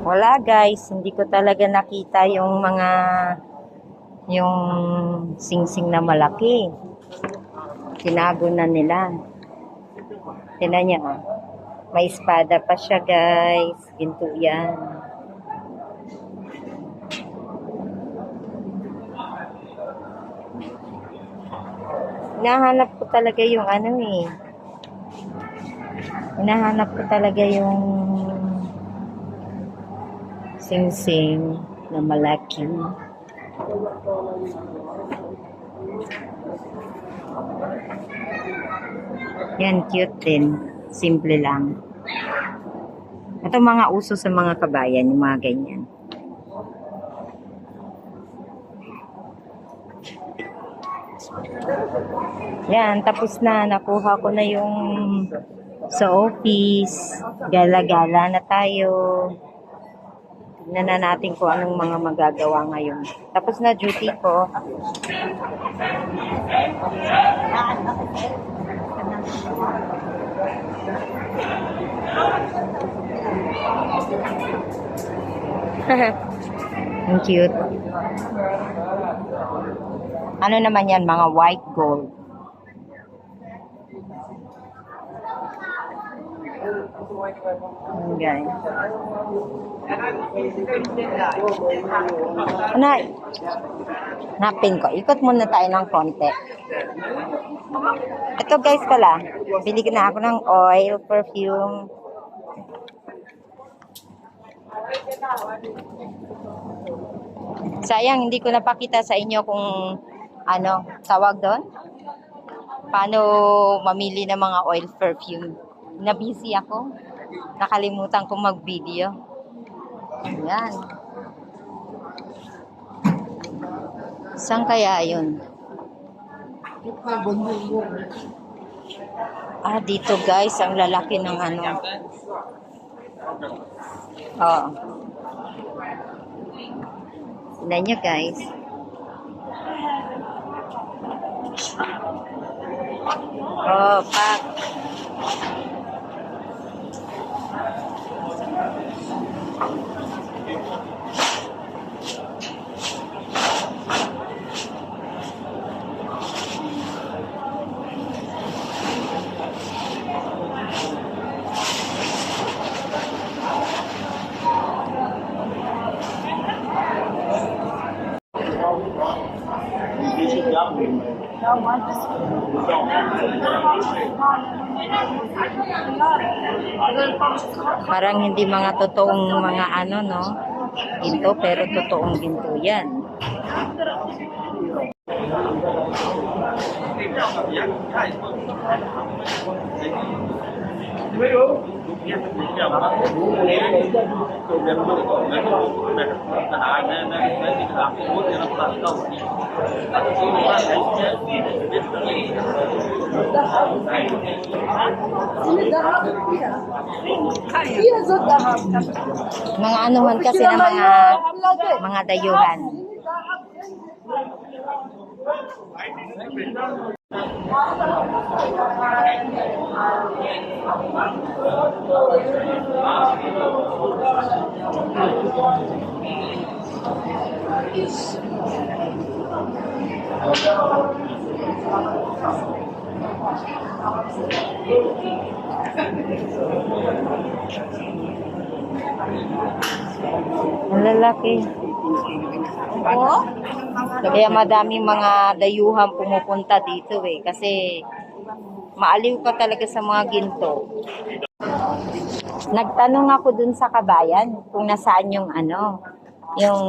Wala guys, hindi ko talaga nakita yung singsing na malaki. Tinago na nila. Tingnan niya, oh. May espada pa siya guys. Ginto yan. Hinahanap ko talaga yung ano eh. Hinahanap ko talaga yung singsing na malaki. Yan, cute din. Simple lang. Ito mga uso sa mga kabayan, yung mga ganyan. Yan, tapos na. Nakuha ko na yung sa office. Gala-gala na tayo. Tignan na natin kung anong mga magagawa ngayon. Tapos na duty ko. Ang cute. Ano naman yan? Mga white gold. Guys. Anay, napin ko. Ikot muna tayo ng konti. Ito guys pala, bili na ako ng oil, perfume. Sayang, hindi ko napakita sa inyo kung ano, tawag doon? Paano mamili ng mga oil, perfume. Nabusy ako. Nakalimutan kong mag-video. Ayan. Saan kaya yun? Ah, dito guys, ang lalaki ng ano. Oh. Tignan nyo guys. Oh, pak. Parang hindi mga totoong mga ano, no? Ginto, pero totoong ginto yan. Mga anuhan kasi na mga dayuhan. Ang lalaki. Oh? Kaya madaming mga dayuhan pumupunta dito eh. Kasi maaliw ka talaga sa mga ginto. Nagtanong ako dun sa kabayan kung nasaan yung ano, yung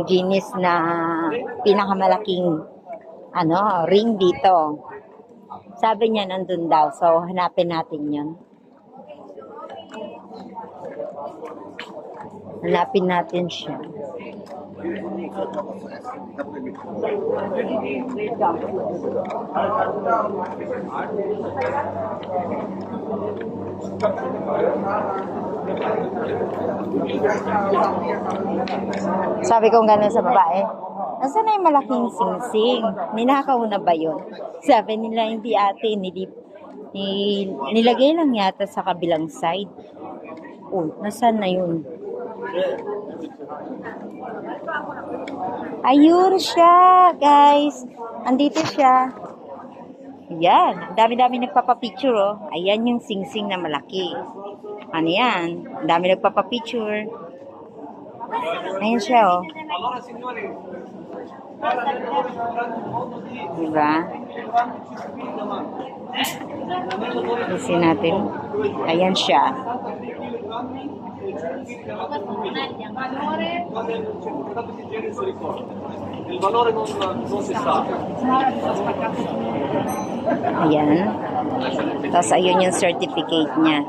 Guinness na pinakamalaking ano, ring dito. Sabi niya nandun daw. So hanapin natin yun. Hanapin natin siya. Sabi ko gano'n sa babae, nasaan na yung malaking singsing? Ninakaw na ba yun? Sabi nila, hindi ate, nilagay lang yata sa kabilang side. Oh, nasaan na yun? Ayun siya, guys. Andito siya. Yan. Ang dami-dami nagpapapicture, oh. Ayan yung sing-sing na malaki. Ano yan? Ang dami nagpapapicture. Ayan siya, oh. Diba? Isin natin. Ayan siya. Il valore non si sa. Ayan. Tapos ayun yung certificate niya.